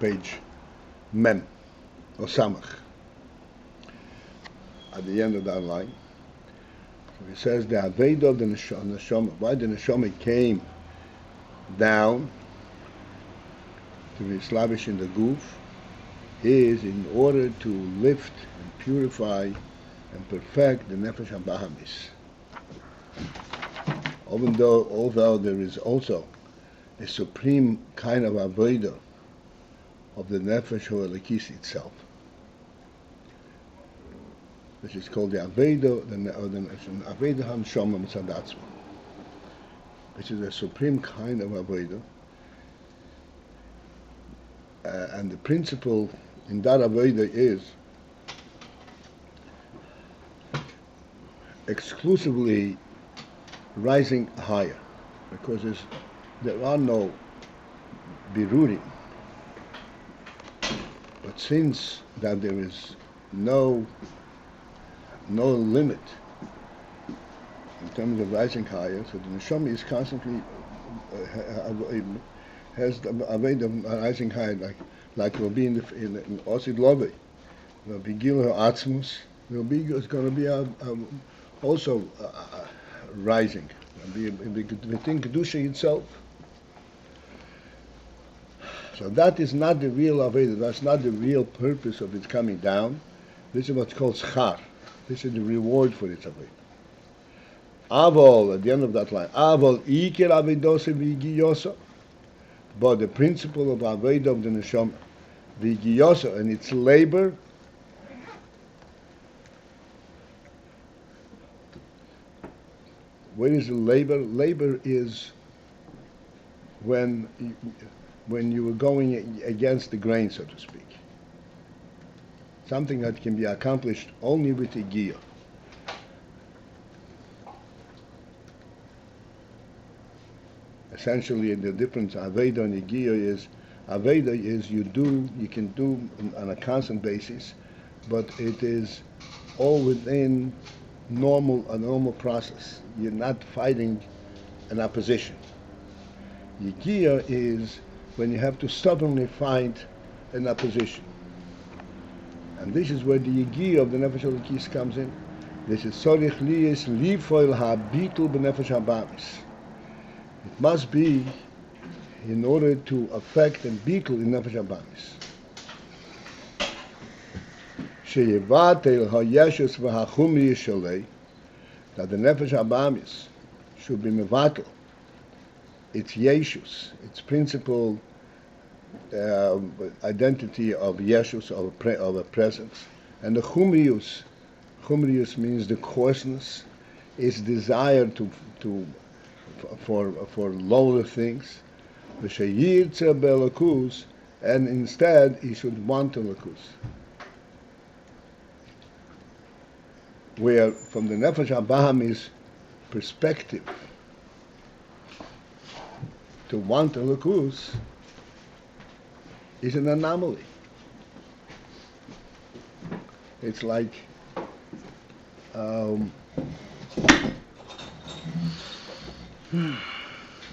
page Mem, or Samach, at the end of that line. So he says the Aveda of the Neshama, why the Neshama came down to be slavish in the goof, is in order to lift and purify and perfect the nefesh bahamis. Although there is also a supreme kind of avodah of the nefesh halakis itself, which is called the avodah, the avodah haneshama mitzadatzma, which is a supreme kind of avodah, and the principle in that avodah is exclusively rising higher, because there are no birurim. But since that there is no limit in terms of rising higher, so the neshama is constantly has the avodah of rising higher, like will be in Osid Love, will be Gil Atzmus, is going to be also rising, within Kedusha itself. So that is not the real avodah. That's not the real purpose of its coming down. This is what's called schar. This is the reward for its avodah. Avol, at the end of that line, Avol ikir avedose v'giyosa. But the principle of avodah of the neshama, v'giyosa, and its labor, what is the labor? Labor is when you are going against the grain, so to speak. Something that can be accomplished only with a gear. Essentially, the difference Aveda and Iyar is, Aveda is you can do on a constant basis, but it is all within a normal process. You're not fighting an opposition. Iyar is when you have to stubbornly find an opposition. And this is where the Iyar of the Nefesh HaLokis comes in. This is Sorich Liyis Lifoil HaBitul B'Nefesh HaBamis. It must be in order to affect and bitul in Nefesh HaBamis. Sheyevatel HaYeshus V'Hachumri Yishalei, that the Nefesh HaBamis should be mevatel its yeshus, its principal identity of yeshus, of a presence, and the chumrius means the coarseness, its desire for lower things, and instead he should want a lakus. Where from the Nefesh HaBahamis perspective, to want a lakus is an anomaly. It's like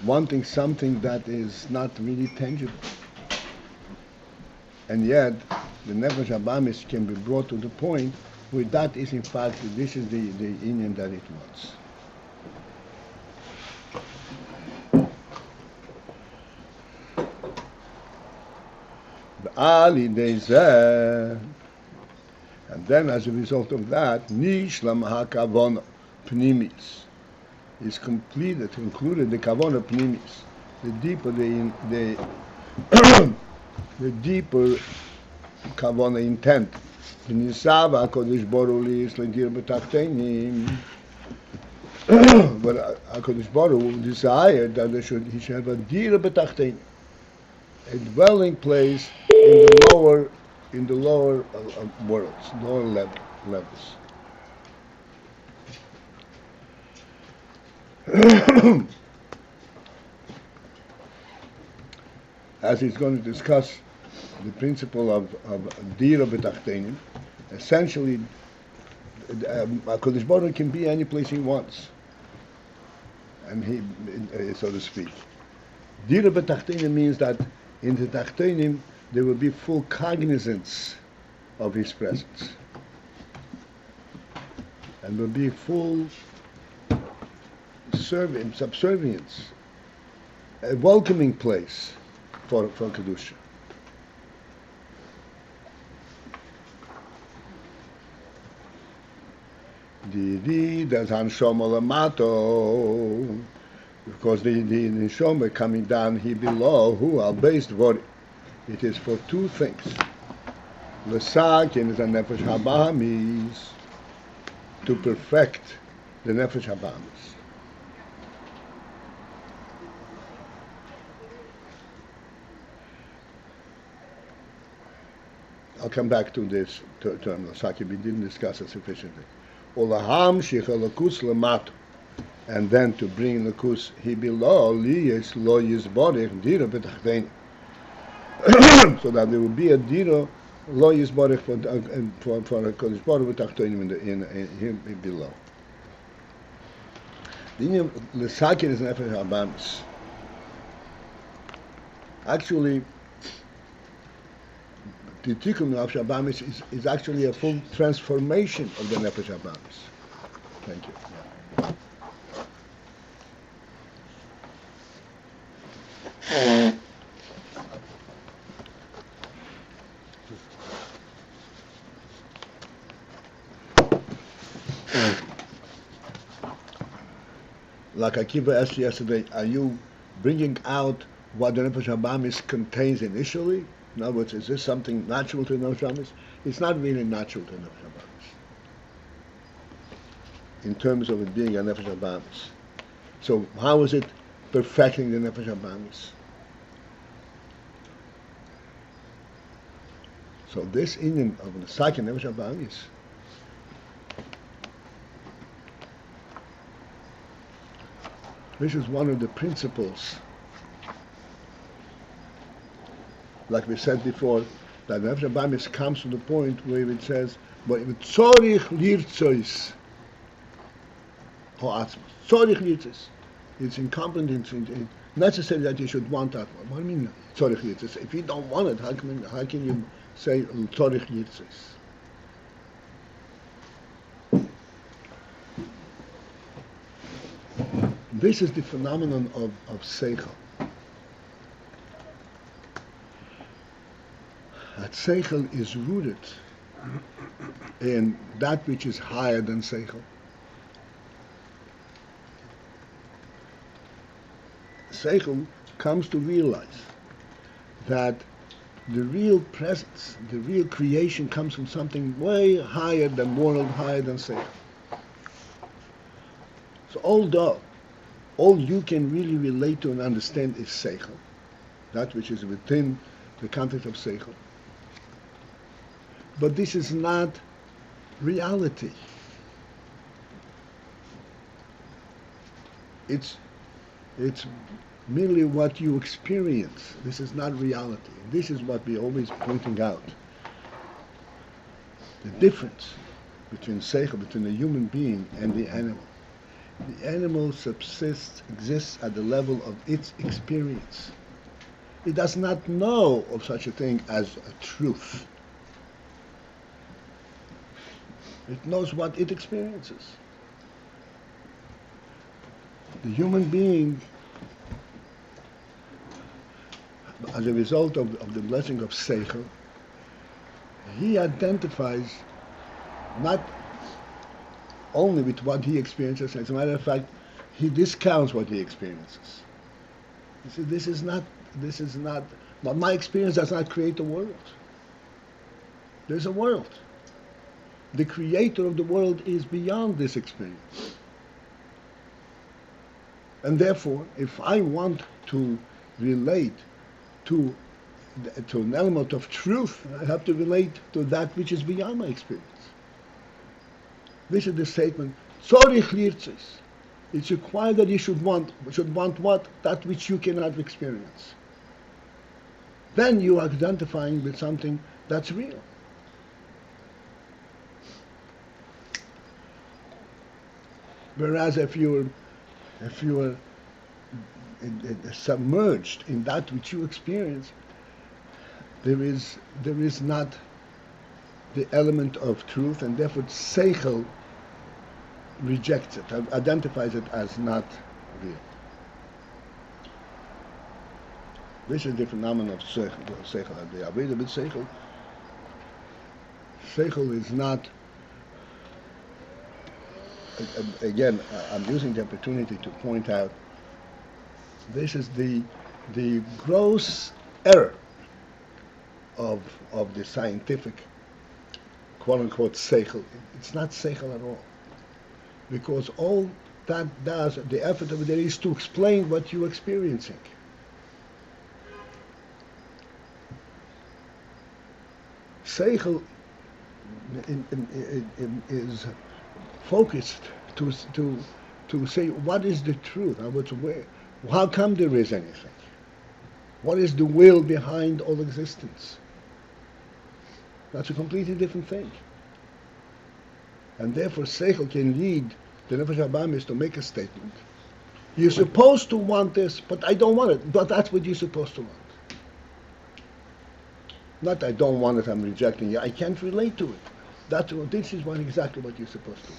wanting something that is not really tangible. And yet, the Nefesh HaBahamis can be brought to the point where that is in fact, this is the Ayin that it wants. And then as a result of that, Nishlam HaKavona Pnimis is concluded the Kavona Pnimis, the deeper Kavona intent. V'nisava HaKadosh Baruch Hu is l'dir b'tachtenim. But HaKadosh Baruch Hu desired that he should have a dir b'tachtenim, a dwelling place in the lower worlds, lower levels. As he's going to discuss the principle of dira b'tachtenim, essentially, HaKadosh Baruch Hu can be any place he wants, and he, so to speak. Dira b'tachtenim means that in the tachtenim there will be full cognizance of his presence. And will be full subservience, a welcoming place for Kedusha. Das Hanshoma Lamato, because the Neshoma coming down here below, who are based for it is for two things. Lesakin is a hanefesh habahamis, to perfect the hanefesh habahamis. I'll come back to this term, Lesakin. We didn't discuss it sufficiently. Olaham shicha lakus lamato, and then to bring lakus he below liyes lo yizborech dira betachtein, so that there will be a dira lo yizborech for a kodesh baruch betachtein in him below. The lesakin is nefesh habamis. Actually, the tikkun of Habamis is actually a full transformation of the nefesh Habamis. Thank you. Like Akiva asked yesterday, are you bringing out what the nefesh Habamis contains initially? In other words, is this something natural to nefesh Habamis? It's not really natural to nefesh Habamis in terms of it being a nefesh Habamis. So how is it perfecting the nefesh Habamis? So this inyan of the second nefesh Habamis this is one of the principles, like we said before, that nefesh Habamis comes to the point where it says, "But tzorich lirtzois ha'atzmos." Tzorich lirtzois. It's incumbent, it's necessary that you should want that one. What do you mean tzorich lirtzois? If you don't want it, how can you say tzorich lirtzois? This is the phenomenon of sechel. That sechel is rooted in that which is higher than sechel. Sechel comes to realize that the real presence, the real creation comes from something way higher than world, higher than sechel. So although all you can really relate to and understand is sechel, that which is within the context of sechel, but this is not reality. It's merely what you experience. This is not reality. This is what we're always pointing out. The difference between sechel, between the human being and the animal. The animal exists at the level of its experience. It does not know of such a thing as a truth. It knows what it experiences. The human being, as a result of the blessing of sechel, he identifies not only with what he experiences. As a matter of fact, he discounts what he experiences. You see, this is not, but my experience does not create the world. There's a world. The creator of the world is beyond this experience. And therefore, if I want to relate to an element of truth, I have to relate to that which is beyond my experience. This is the statement, tzorich lirtzos. It's required that you should want what? That which you cannot experience. Then you are identifying with something that's real. Whereas if you are submerged in that which you experience, there is not the element of truth, and therefore sechel rejects it, identifies it as not real. This is the phenomenon of sechel. The avodah with sechel. Sechel is not. Again, I'm using the opportunity to point out. This is the gross error of the scientific, quote unquote, sechel. It's not sechel at all, because all that does, the effort of it is to explain what you're experiencing. Sechel is focused to say what is the truth, how come there is anything, what is the will behind all existence. That's a completely different thing, and therefore sechel can lead the nefesh habahamis to make a statement. You're supposed to want this, but I don't want it. But that's what you're supposed to want. Not I don't want it, I'm rejecting it. I can't relate to it. This is exactly what you're supposed to do.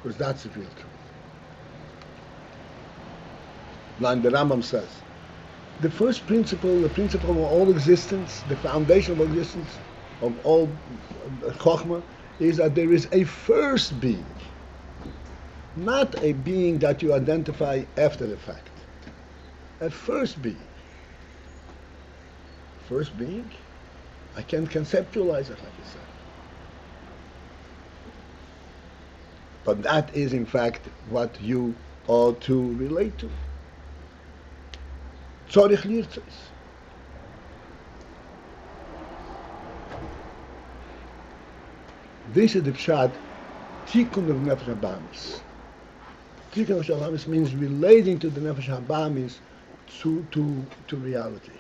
Because that's the real truth. Now, the Rambam says, the first principle, the principle of all existence, the foundation of existence, of all chokhmah, is that there is a first being, not a being that you identify after the fact. A first being. First being? I can conceptualize it like you said. But that is in fact what you ought to relate to. Tzorich lirtzos. This is the pshat, tikkun of nefesh habahamis. Tikkun of nefesh habahamis means relating to the nefesh habahamis to reality.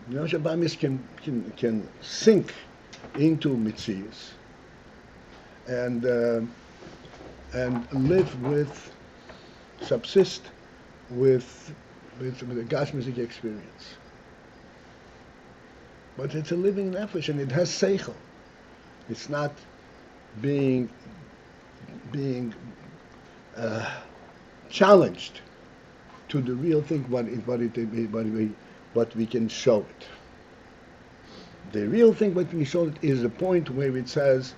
The nefesh habahamis can sink into mitzias and live with, subsist with a gashmic experience. But it's a living nefesh and it has sechel. It's not being challenged to the real thing, what we can show it. The real thing what we show it is the point where it says,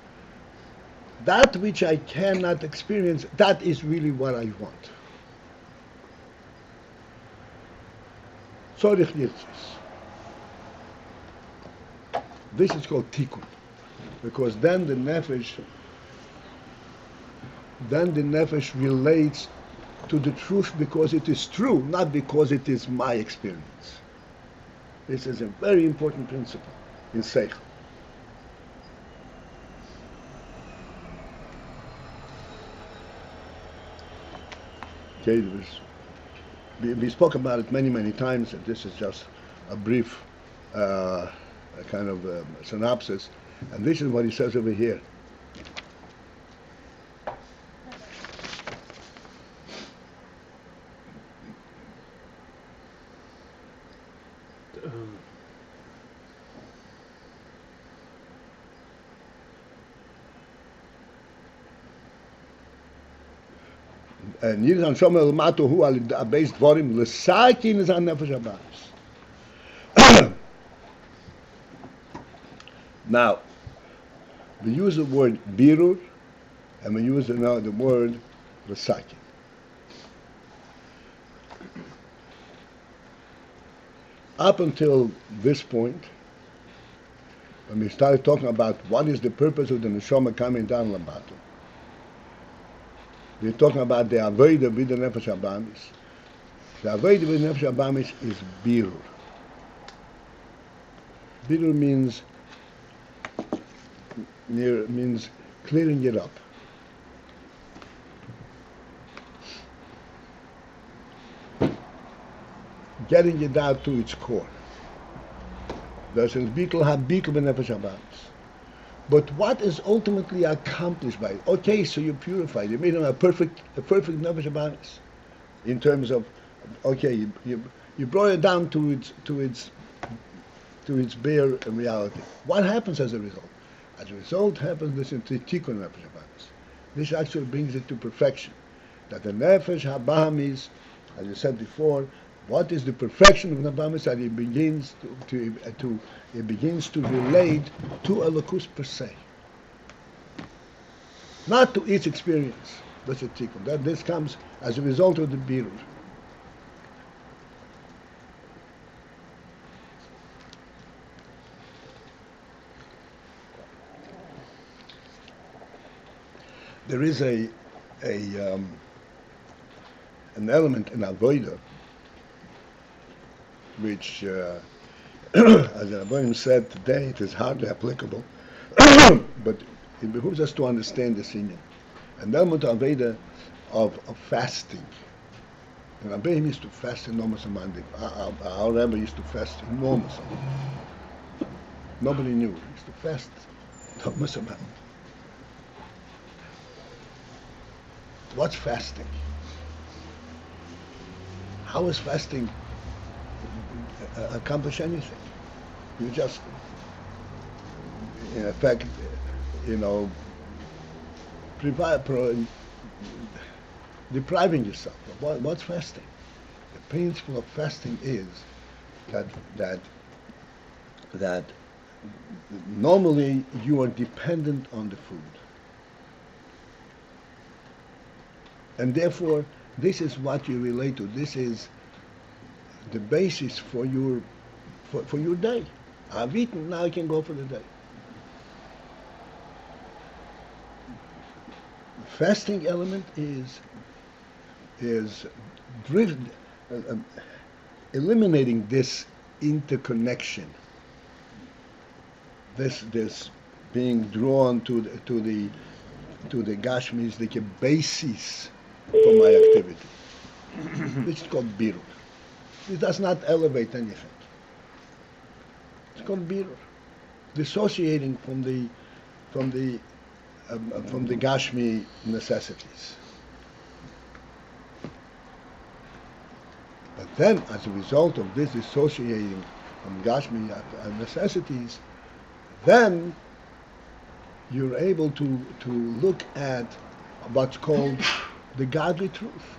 that which I cannot experience, that is really what I want. Tzorich lirtzos. This is called tikkun, because then the nefesh relates to the truth because it is true, not because it is my experience. This is a very important principle in sechel. Okay, we spoke about it many times, and this is just a brief kind of synopsis. And this is what he says over here. Nir hanshama l'mato hu al AyinBase dvorim l'sakin is hanefesh habahamis. Now, we use the word birur, and we use the word l'sakin. Up until this point, when we started talking about what is the purpose of the neshama coming down l'mato, we're talking about the avodah with the nefesh habahamis. The avodah with the nefesh habahamis is birur. Birur means clearing it up. Getting it out to its core. There's a bitul b'nefesh habahamis. But what is ultimately accomplished by it? Okay, so you purified. You made him a perfect nefesh habahamis. In terms of, okay, You brought it down to its bare reality. What happens as a result? As a result, happens this in tikkun nefesh habahamis. This actually brings it to perfection. That the nefesh habahamis, as you said before, what is the perfection of the bahamit? That it begins to relate to Elokus per se, not to its experience. That's a tikkun. That this comes as a result of the birur. There is an element in avodah which, as the Rabbanim said today, it is hardly applicable, but it behooves us to understand this inyan. An element of avodah of fasting. The Rabbanim used to fast enormous amount. Our Rebbe used to fast enormous amount. Nobody knew. He used to fast enormous amount. What's fasting? How is fasting accomplish anything? You just, in effect, depriving yourself. What's fasting? The principle of fasting is that normally you are dependent on the food. And therefore, this is what you relate to. This is the basis for your day. I've eaten, now I can go for the day. The fasting element is driven, eliminating this interconnection, this being drawn to the Gashmis, the basis for my activity, which is called birur. It does not elevate anything. It's called birur, dissociating from the Gashmi necessities. But then, as a result of this dissociating from Gashmi necessities, then you're able to look at what's called the godly truth.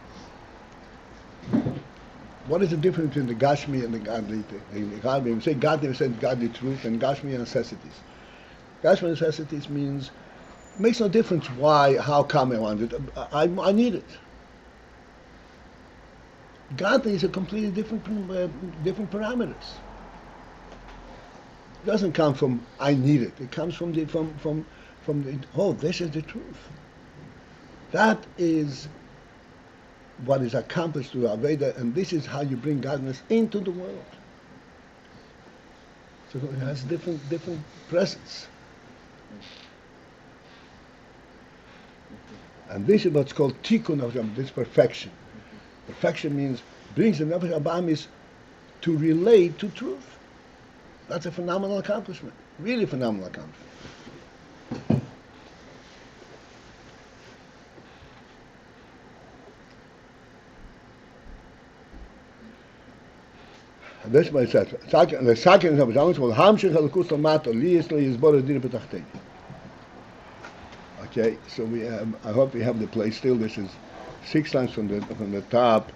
What is the difference between the Gashmi and the godly? When we say godly, we say godly truth and Gashmi necessities. Gashmi necessities means, it makes no difference why, how come I want it. I need it. Godly is a completely different parameters. It doesn't come from I need it. It comes from the this is the truth. That is what is accomplished through Aveda, and this is how you bring godliness into the world. So it has different presence. And this is what's called tikkun of this perfection. Perfection means brings the nefesh habahamis to relate to truth. That's a phenomenal accomplishment. Really phenomenal accomplishment. This way it says, the second is will hamshich elokus lamata liyis lo yizbor adin b'tachtein. Okay, so we have. I hope we have the place still. This is 6 lines from the top.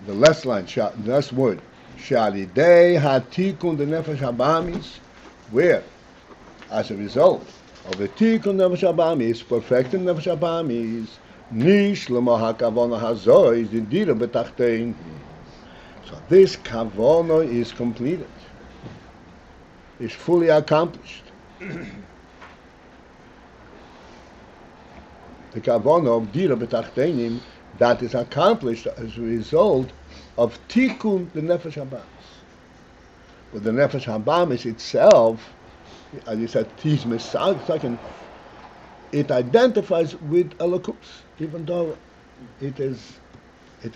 The last line, the last word, shalidei hatikun the nefesh habahamis, where, as a result of the tikun nefesh habahamis, perfecting nefesh habahamis, nish lema hakavona hazois the dira b'tachtein. So this kavona is completed, is fully accomplished. The kavona of dira b'tachtenim, that is accomplished as a result of tikkun the nefesh habahamis. But the nefesh habahamis itself, as you said, it identifies with Elokus, even though it is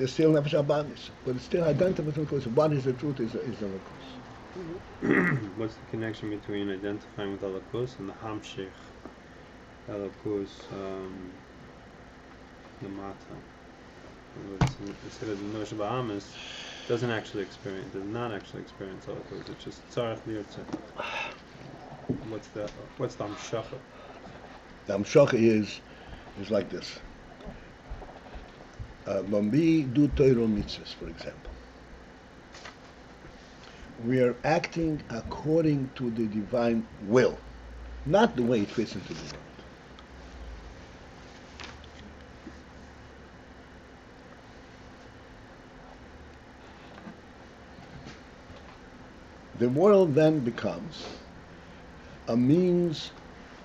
still nefesh habahamis, but it still identifies with Elokus. What is the truth is Elokus. What's the connection between identifying with Elokus and the hamshich Elokus, the mata? Instead of the Nosh Bahamas, does not actually experience Holocaust. It's just Tzarech Lirtze. What's the Amshacha? The Amshacha is like this. When we do Torah mitzvahs, for example, we are acting according to the divine will, not the way it fits into the world. The world then becomes a means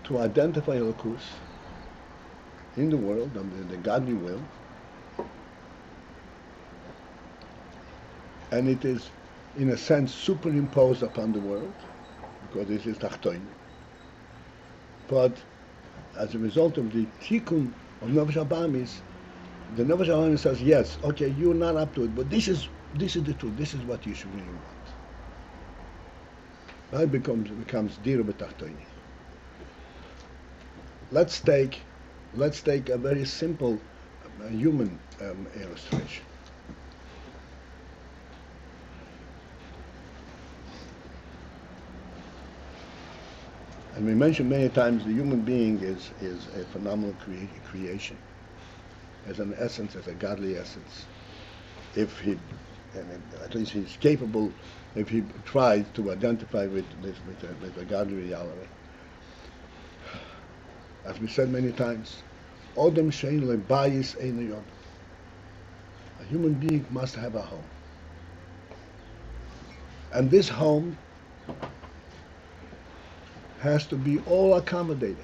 to identify Elokus in the world, the godly will, and it is, in a sense, superimposed upon the world, because this is Tachtoin. But as a result of the tikkun of Nefesh Abamis, the Nefesh Abamis says, yes, okay, you're not up to it, but this is the truth, this is what you should really want. Now it becomes Dira B'Tachtoini. Let's take a very simple human illustration. And we mentioned many times the human being is a phenomenal creation, as an essence, as a godly essence. If he, and at least he's capable, if he tries to identify with a godly reality. As we said many times, Odem shein lebayis ein yod. A human being must have a home. And this home has to be all accommodating.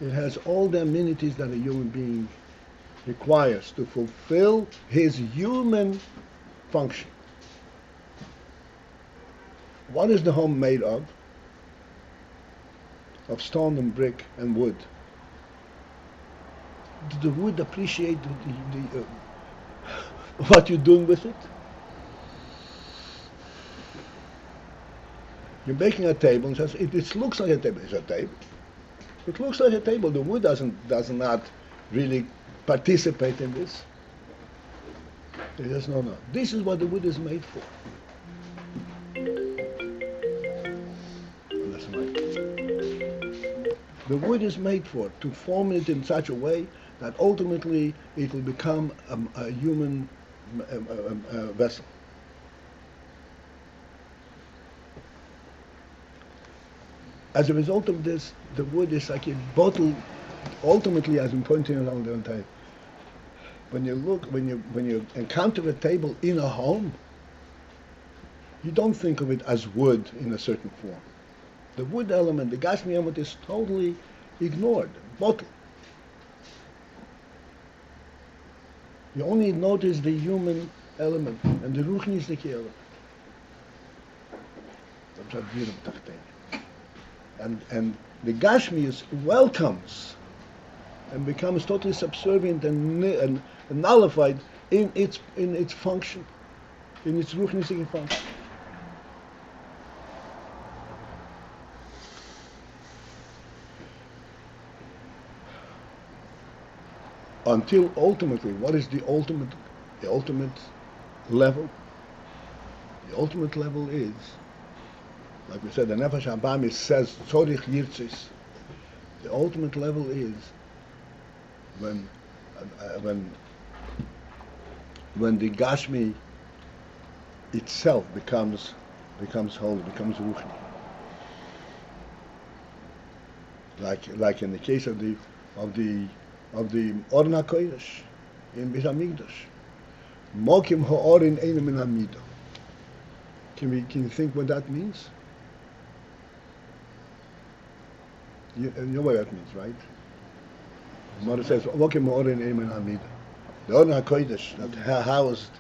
It has all the amenities that a human being requires to fulfill his human function. What is the home made of? Of stone and brick and wood. Does the wood appreciate what you're doing with it? You're making a table and says, it looks like a table. It's a table. It looks like a table. The wood does not really participate in this. It says, no. This is what the wood is made for. And that's right. The wood is made for, to form it in such a way that ultimately it will become a human vessel. As a result of this, the wood is like a bottle. Ultimately, as I'm pointing out all the time, when you encounter a table in a home, you don't think of it as wood in a certain form. The wood element, the Gashmi element, is totally ignored. Bottle. You only notice the human element and the ruchnistic element. And the Gashmius welcomes and becomes totally subservient and nullified in its function, in its ruchnistic function. Until ultimately, what is the ultimate level? The ultimate level is, like we said, the Nefesh Abamis says, Tzorich Yirtzis. The ultimate level is when the Gashmi itself becomes holy, becomes Ruchni. Like in the case of the Orna Kodesh in Beis Hamikdash. Mokim ha'orin einu min hamidah. Can you think what that means? You know what that means, right? The mother says, Mokim ha'orin einu min hamidah. The Orna Kodesh that housed,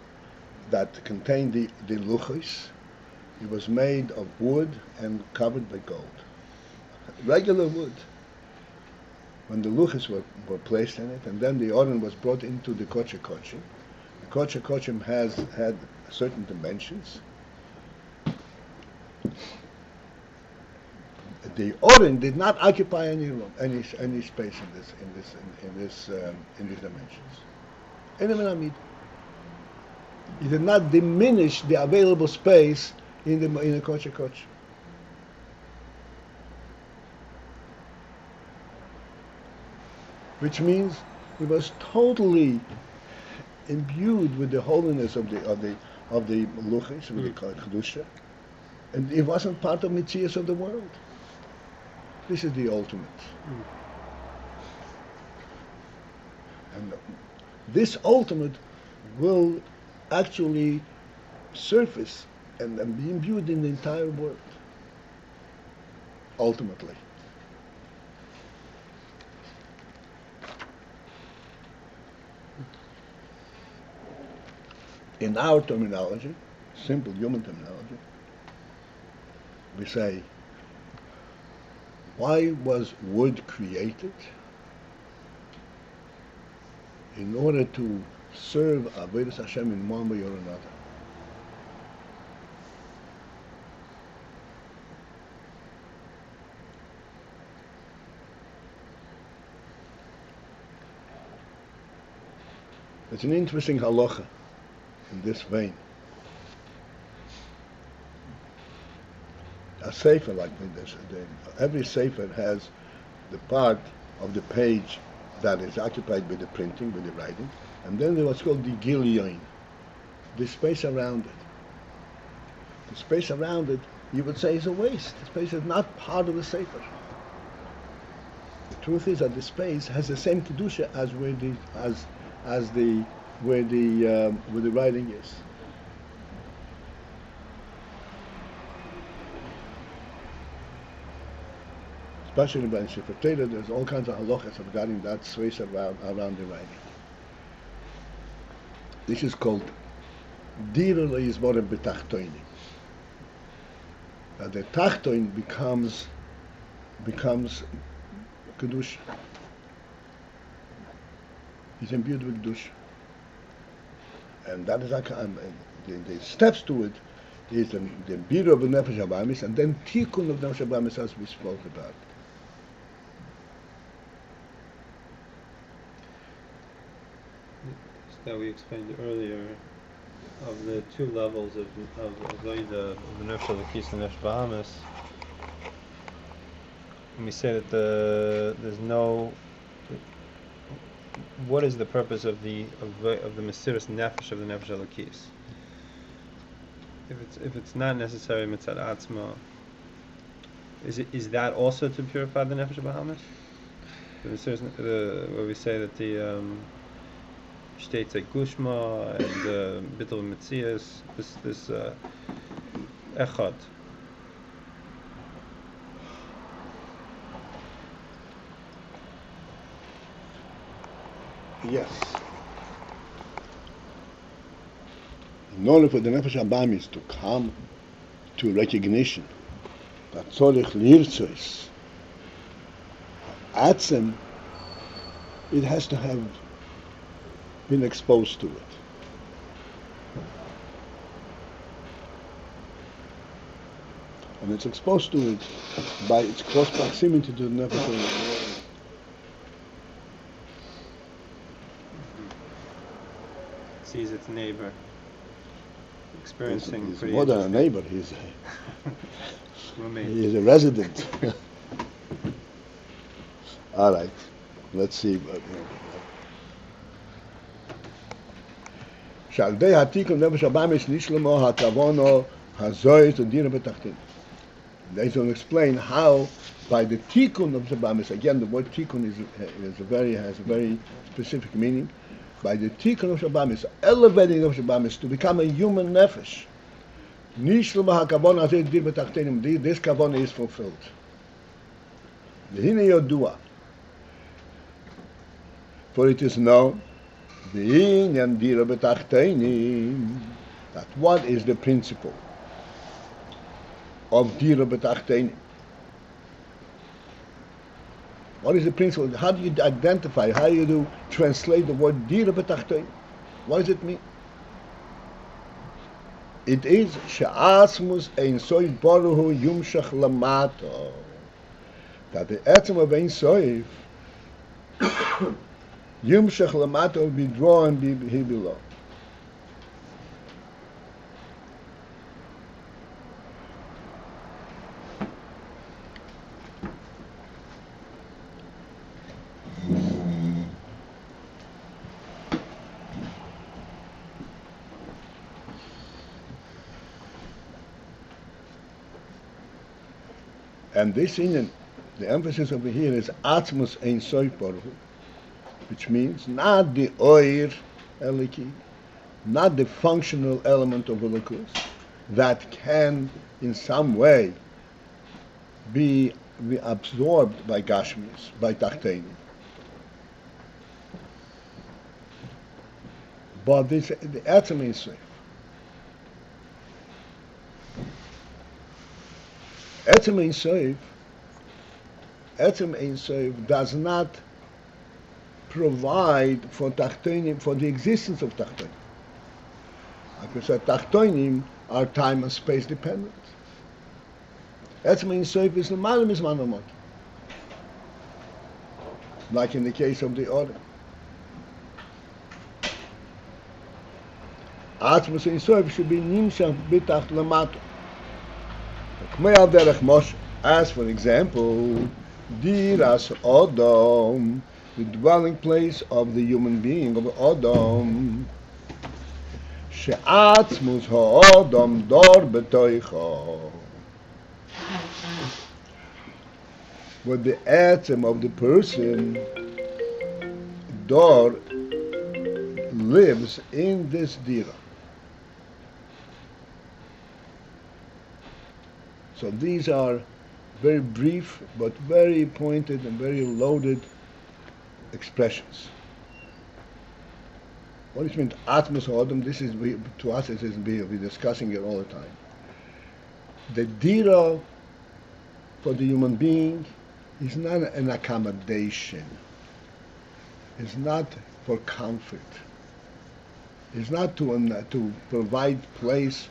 that contained the luchos, it was made of wood and covered by gold. Regular wood. When the luchos were placed in it, and then the Oren was brought into the Kodesh Kodesh. The Kodesh Kodesh had certain dimensions. The Oren did not occupy any room, any space in these dimensions. It did not diminish the available space in the kodesh kodesh. Which means he was totally imbued with the holiness of the luchis, with the kedusha, and it wasn't part of mitzias of the world. This is the ultimate. And this ultimate will actually surface and be imbued in the entire world. Ultimately. In our terminology, simple human terminology, we say, why was wood created? In order to serve Avodas Hashem in one way or another. It's an interesting halacha in this vein. A sefer like this, every sefer has the part of the page that is occupied by the printing, by the writing, and then there what's called the gilyon, the space around it. The space around it, you would say, is a waste. The space is not part of the sefer. The truth is that the space has the same kedusha as where the writing is. Especially by Sefer Torah, there's all kinds of halachas regarding that space around the writing. This is called Dira Le'Yizborem B'Tachtoinim. That the Tachtoin becomes Kedusha. He's imbued with Kedusha. And that is the steps to it is the Bira of the Nefesh HaBahamis and then Tikkun of Nefesh HaBahamis as we spoke about. That we explained earlier of the two levels of the Nefesh HaLokis and Nefesh Bahamis. And we say that there's no. What is the purpose of the Mesiras Nefesh of the Nefesh HaLokis? If it's not necessary mitzad atzma, is that also to purify the Nefesh Bahamis? Where we say that the Shteitze Gushma and bitul Metzias, this echad. Yes. In order for the Nefesh HaBahamis to come to recognition that tzorich lirtzois atzem, it has to have been exposed to it. And it's exposed to it by its close proximity to the Nefesh HaBahamis. Sees its neighbor experiencing. He's more than a neighbor. He's a resident. All right, let's see. שעל ידי התיקון נפש הבאמיס נשלמו הכוונו הזוהר תדיר בתחתית. They will explain how by the tikkun of the bamis, again the word tikkun has a very specific meaning. By the tikkun of Shabbamis, elevating of Shabbamis to become a human nefesh. This kavana is fulfilled. For it is known that what is the principle of dira b'tachtenim? What is the principle? How do you identify? How do you translate the word dira b'tachtenim? What does it mean? It is she'asmus ein soif baruhu yumshach lamato. That the etzem of ein soif Yimshach lamata will be drawn be he below. And this in the emphasis over here is Atzmus Ein Sof Baruch Hu, which means not the oir eliki, not the functional element of Elokus that can in some way be absorbed by Gashmis, by Tachtenim. But this, the Etzem Ein Sof. Etzem Ein Sof does not provide for Tachtenim, for the existence of Tachtenim. Like we said, Tachtenim are time and space dependent. Etzem Ein Sof is l'malam is anomaly. Like in the case of the order. Atzmus Ein Sof should be nimshach bitach lamato. As for example, Diras Odom, the dwelling place of the human being, of Odom. She'atzmus ha'odom dor betoicho. But the atom of the person, dor, lives in this dira. So these are very brief but very pointed and very loaded expressions. What does it mean? Atmos Odom, this is, to us it is, we're discussing it all the time. The dira for the human being is not an accommodation. It's not for comfort. It's not to provide place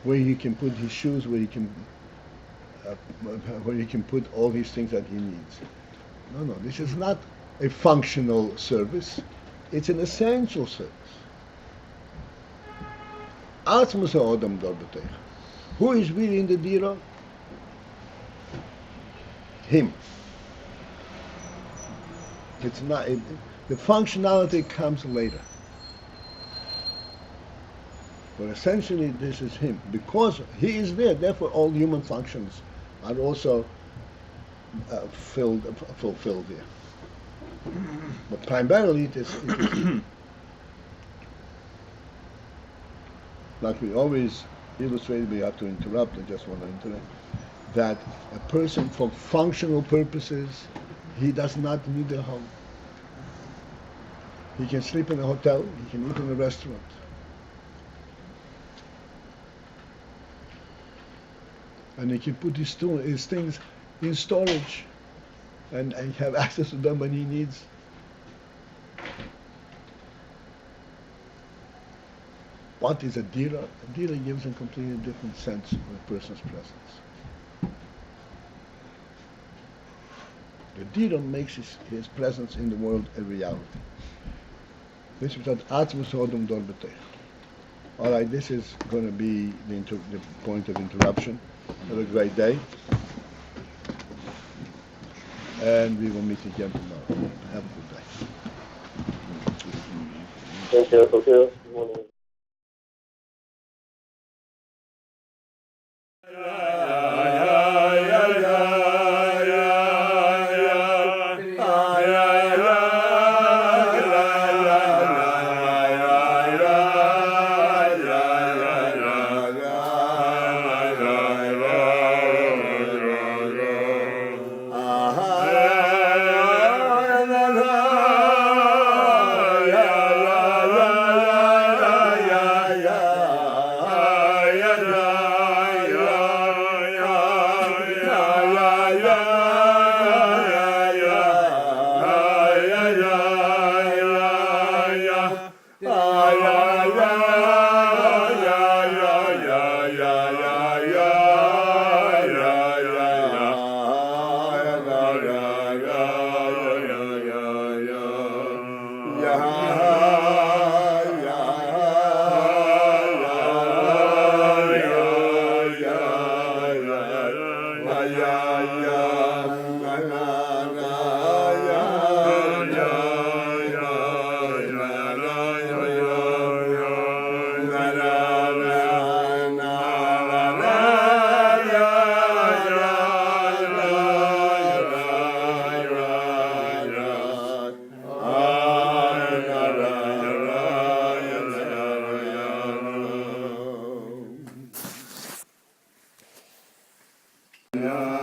where he can put his shoes, where he can put all these things that he needs. No, this is not a functional service. It's an essential service. Atzmus ha'odam dor b'teich. Who is really in the dira? Him. It's not. The functionality comes later. But essentially, this is him. Because he is there, therefore all human functions are also fulfilled there. But primarily, it is him. Like we always illustrate, we have to interrupt, I just want to interrupt, that a person for functional purposes, he does not need a home. He can sleep in a hotel, he can eat in a restaurant. And he can put his things in storage and have access to them when he needs. What is a dira? A dira gives a completely different sense of a person's presence. The dira makes his presence in the world a reality. This is what Atzmus Odom Dor B'Teich. All right, this is going to be the point of interruption. Have a great day. And we will meet again tomorrow. Have a good day. Thank you. Good morning. Yeah.